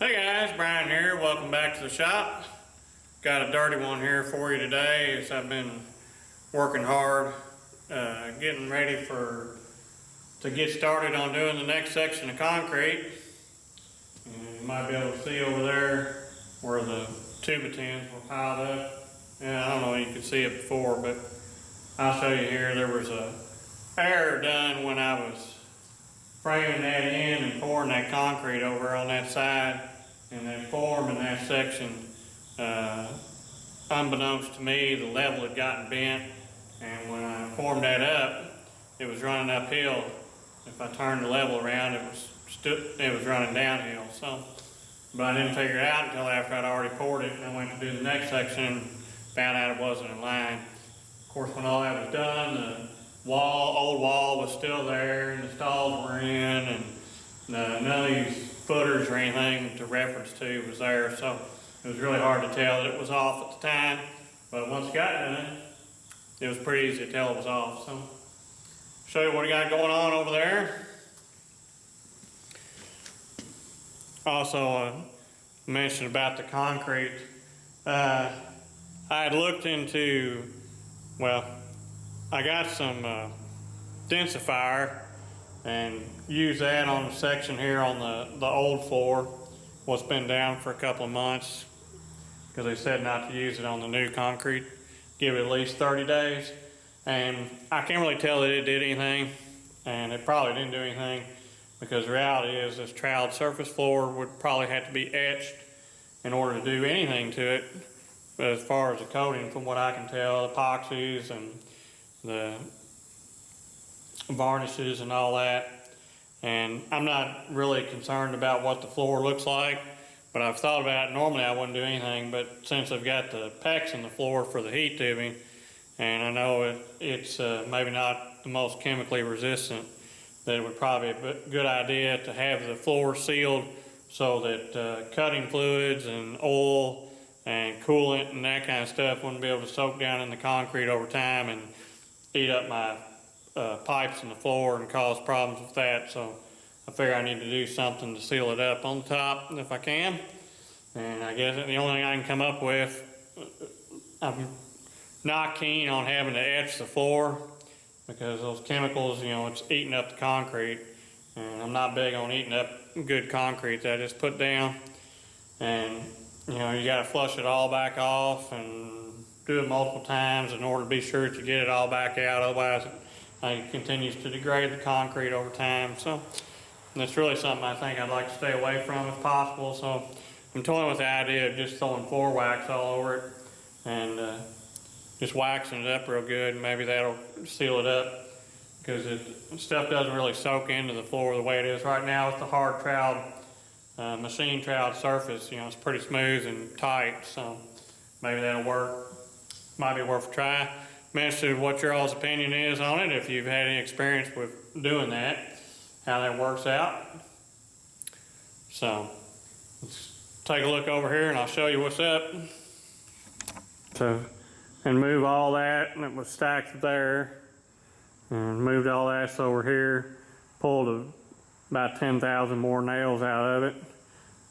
Hey guys, Brian here. Welcome back to the shop. Got a dirty one here for you today as I've been working hard, getting ready to get started on doing the next section of concrete. And you might be able to see over there where the tuba tins were piled up. Yeah, I don't know if you could see it before, but I'll show you here. There was a error done when I was framing that in and pouring that concrete over on that side, and that form in that section, unbeknownst to me, the level had gotten bent, and when I formed that up, it was running uphill. If I turned the level around, it was running downhill. So, but I didn't figure it out until after I'd already poured it, and I went to do the next section and found out it wasn't in line. Of course, when all that was done, the old wall was still there, and the stalls were in, and none of these footers or anything to reference to was there, so it was really hard to tell that it was off at the time. But once it got done, it was pretty easy to tell it was off. So, show you what I got going on over there. Also, mentioned about the concrete. I had looked into, well, I got some densifier and used that on the section here on the old floor. What's been down for a couple of months because they said not to use it on the new concrete. Give it at least 30 days. And I can't really tell that it did anything, and it probably didn't do anything because the reality is this troweled surface floor would probably have to be etched in order to do anything to it. But as far as the coating, from what I can tell, epoxies and the varnishes and all that, and I'm not really concerned about what the floor looks like, but I've thought about it. Normally I wouldn't do anything, but since I've got the PEX in the floor for the heat tubing, and I know it's maybe not the most chemically resistant, that it would probably be a good idea to have the floor sealed so that cutting fluids and oil and coolant and that kind of stuff wouldn't be able to soak down in the concrete over time and eat up my pipes in the floor and cause problems with that. So I figure I need to do something to seal it up on the top if I can. And I guess the only thing I can come up with, I'm not keen on having to etch the floor because those chemicals, it's eating up the concrete. And I'm not big on eating up good concrete that I just put down. And you got to flush it all back off and do it multiple times in order to be sure that you get it all back out. Otherwise, it continues to degrade the concrete over time. So that's really something I think I'd like to stay away from if possible. So I'm toying with the idea of just throwing floor wax all over it and just waxing it up real good. And maybe that'll seal it up because stuff doesn't really soak into the floor the way it is right now with the hard troweled, machine troweled surface. It's pretty smooth and tight. So maybe that'll work. Might be worth a try. I'm interested in what your all's opinion is on it, if you've had any experience with doing that, how that works out. So let's take a look over here and I'll show you what's up. And move all that, and it was stacked there, and moved all that over here, pulled about 10,000 more nails out of it.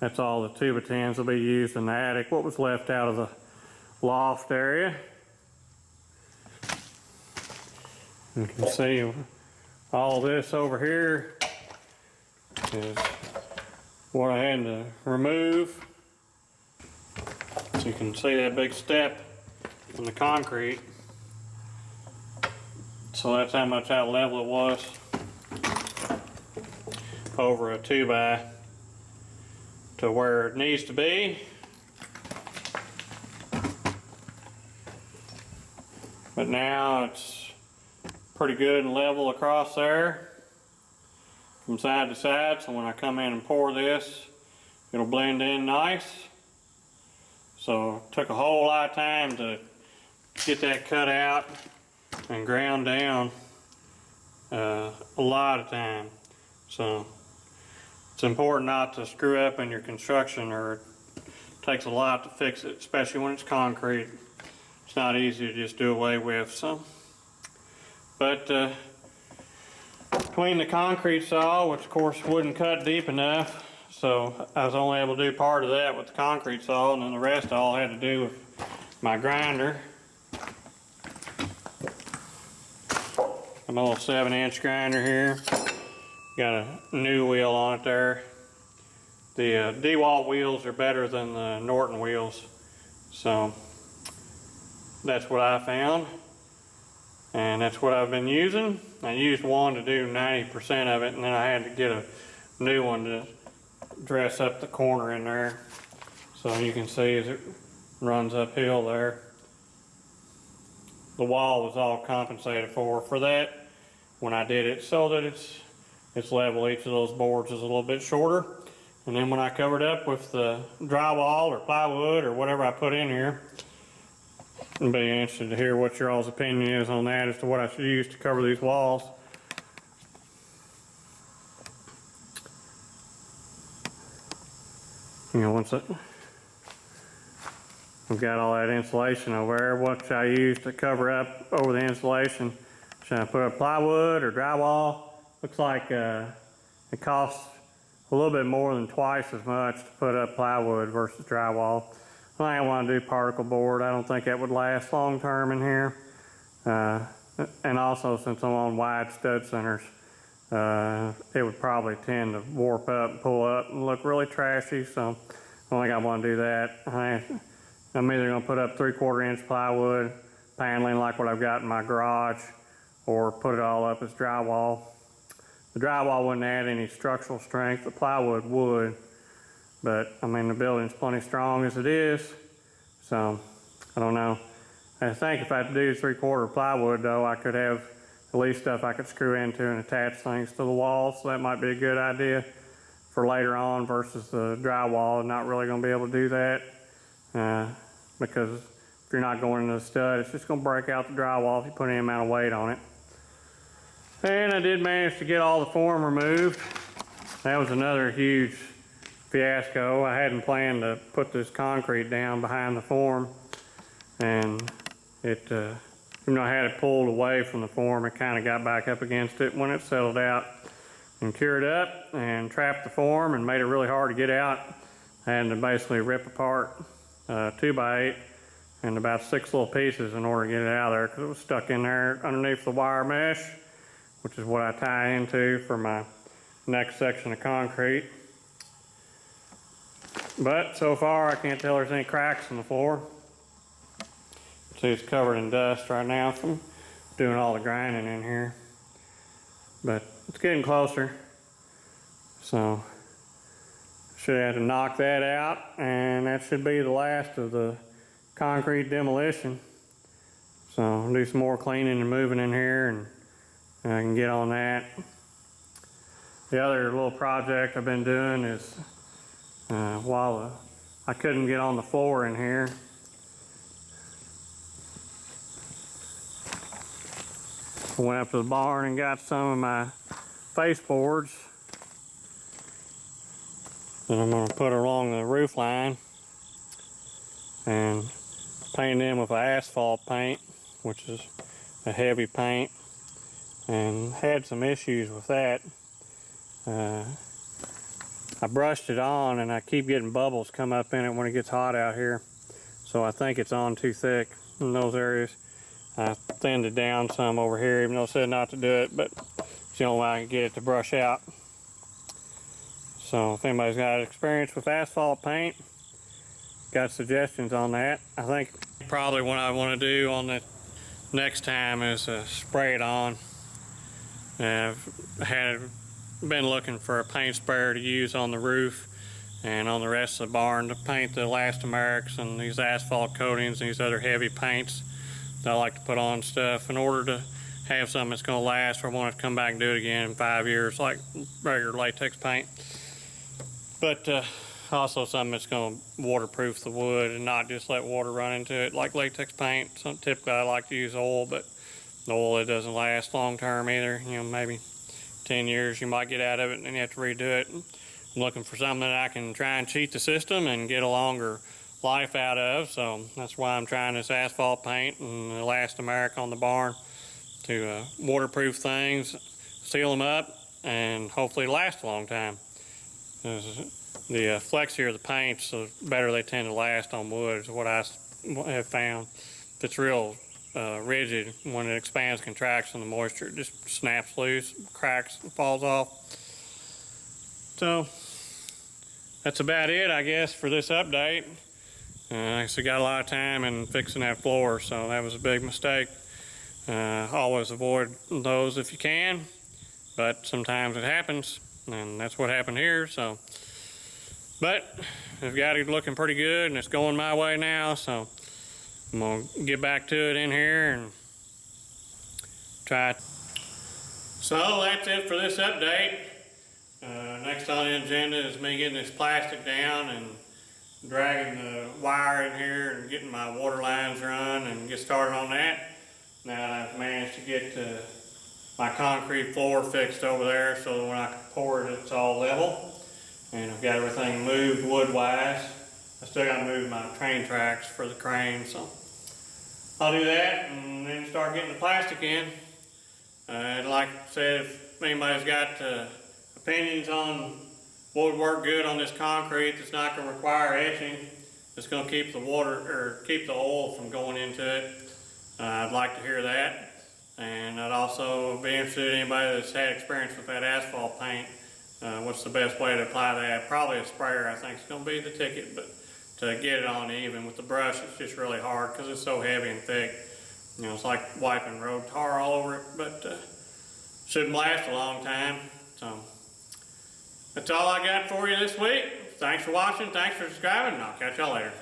That's all the tuba tins will be used in the attic. What was left out of the loft area. You can see all this over here is what I had to remove. So you can see that big step in the concrete. So that's how much out of level it was over a 2x to where it needs to be. But now it's pretty good and level across there from side to side, so when I come in and pour this, it'll blend in nice. So it took a whole lot of time to get that cut out and ground down, a lot of time. So it's important not to screw up in your construction, or it takes a lot to fix it, especially when it's concrete. It's not easy to just do away with. So, but between the concrete saw, which of course wouldn't cut deep enough, So I was only able to do part of that with the concrete saw, and then the rest all had to do with my grinder. A little 7-inch grinder here. Got a new wheel on it there. The DeWalt wheels are better than the Norton wheels. So that's what I found. And that's what I've been using. I used one to do 90% of it, and then I had to get a new one to dress up the corner in there. So you can see as it runs uphill there. The wall was all compensated for that when I did it, so that it's level. Each of those boards is a little bit shorter. And then when I covered up with the drywall or plywood or whatever I put in here, I'd be interested to hear what your all's opinion is on that as to what I should use to cover these walls. You know, once I've got all that insulation over there, what should I use to cover up over the insulation? Should I put up plywood or drywall? Looks like it costs a little bit more than twice as much to put up plywood versus drywall. I think I want to do particle board. I don't think that would last long term in here. And also, since I'm on wide stud centers, it would probably tend to warp up and pull up and look really trashy. So I don't think I want to do that. I'm either going to put up 3/4 inch plywood paneling like what I've got in my garage, or put it all up as drywall. The drywall wouldn't add any structural strength. The plywood would. But, I mean, the building's plenty strong as it is, so I don't know. I think if I do 3/4 plywood, though, I could have at least stuff I could screw into and attach things to the wall, so that might be a good idea for later on versus the drywall. I'm not really going to be able to do that because if you're not going into the stud, it's just going to break out the drywall if you put any amount of weight on it. And I did manage to get all the form removed. That was another huge fiasco. I hadn't planned to put this concrete down behind the form, and it, even though I had it pulled away from the form, it kind of got back up against it when it settled out and cured up and trapped the form and made it really hard to get out. I had to basically rip apart 2x8 and about 6 little pieces in order to get it out of there because it was stuck in there underneath the wire mesh, which is what I tie into for my next section of concrete. But so far I can't tell there's any cracks in the floor. See, it's covered in dust right now from doing all the grinding in here. But it's getting closer. So should have to knock that out, and that should be the last of the concrete demolition. So I'll do some more cleaning and moving in here, and I can get on that. The other little project I've been doing is while I couldn't get on the floor in here, I went up to the barn and got some of my face boards that I'm going to put along the roof line and paint them with asphalt paint, which is a heavy paint, and had some issues with that. I brushed it on and I keep getting bubbles come up in it when it gets hot out here. So I think it's on too thick in those areas. I thinned it down some over here, even though I said not to do it, but it's the only way I can get it to brush out. So if anybody's got experience with asphalt paint, got suggestions on that. I think probably what I want to do on the next time is spray it on. I've been looking for a paint sprayer to use on the roof and on the rest of the barn to paint the elastomerics and these asphalt coatings and these other heavy paints that I like to put on stuff in order to have something that's going to last, or I want to come back and do it again in 5 years like regular latex paint. But also something that's going to waterproof the wood and not just let water run into it like latex paint. Typically I like to use oil, but the oil, it doesn't last long term either. You know, maybe 10 years you might get out of it and then you have to redo it. I'm looking for something that I can try and cheat the system and get a longer life out of, so that's why I'm trying this asphalt paint and elastomeric on the barn to waterproof things, seal them up, and hopefully last a long time. flexier of the paints, the better they tend to last on wood, is what I have found. If it's real rigid, when it expands, contracts, and the moisture just snaps loose, cracks, and falls off. So that's about it, I guess, for this update. I actually got a lot of time in fixing that floor, so that was a big mistake. Always avoid those if you can, but sometimes it happens, and that's what happened here. So, but I've got it looking pretty good, and it's going my way now, so I'm gonna get back to it in here and try. So that's it for this update. Next on the agenda is me getting this plastic down and dragging the wire in here and getting my water lines run and get started on that. Now I've managed to get my concrete floor fixed over there so that when I pour it, it's all level. And I've got everything moved wood-wise. I still got to move my train tracks for the crane, so I'll do that and then start getting the plastic in. And like I said, if anybody's got opinions on what would work good on this concrete that's not going to require etching, it's going to keep the water or keep the oil from going into it, I'd like to hear that. And I'd also be interested in anybody that's had experience with that asphalt paint. What's the best way to apply that? Probably a sprayer, I think, is going to be the ticket, but to get it on even with the brush, it's just really hard because it's so heavy and thick. You know, it's like wiping road tar all over it, but shouldn't last a long time. So that's all I got for you this week. Thanks for watching, thanks for subscribing, and I'll catch y'all later.